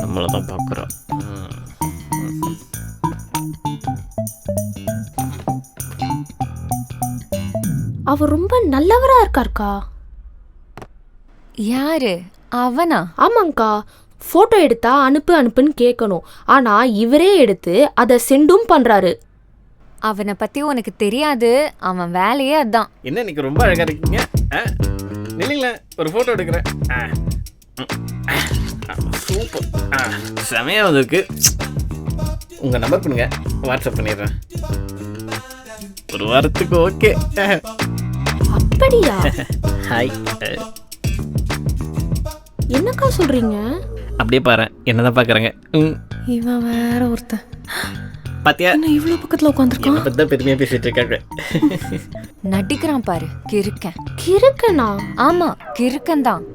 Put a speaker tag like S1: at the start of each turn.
S1: நம்மளை தான் பார்க்குறோம்.
S2: அவர் ரொம்ப நல்லவரா இருக்காருக்கா.
S3: யாரு அவனா?
S2: ஆமாங்கக்கா, போட்டோ எடுத்தா அனுப்புன்னு கேட்கணும். ஆனா இவரே எடுத்து அதை சென்டும் பண்றாரு.
S3: அவனை பத்தி உனக்கு தெரியாது, அவன் வேலையே அதான்.
S1: என்ன இன்னைக்கு ரொம்ப அழகா இருக்கீங்க. இல்லைங்களா, ஒரு ஃபோட்டோ எடுக்கிறேன். சூப்பர், செமையா வந்திருக்கு. உங்கள் நம்பர் பண்ணுங்க, வாட்ஸ்அப் பண்ணிடுறேன். ஒரு வாரத்துக்கு ஓகே.
S2: அப்படியா?
S1: ஹாய்.
S2: என்னக்கா சொல்றீங்க?
S1: அப்படியே பாரு, என்னதான் பார்க்குறாங்க.
S2: இவன் வேற ஒருத்தன்.
S1: பாத்தியா,
S2: என்ன இவ்வளவு பக்கத்துல உட்காந்துருக்கான்?
S1: என்னை பற்றி தான் பெருமையாக பேசிட்டு இருக்காங்க.
S3: நடிக்கிறான் பாரு, கிறுக்கன்.
S2: கிறுக்கனா?
S3: ஆமா, கிறுக்கன் தான்.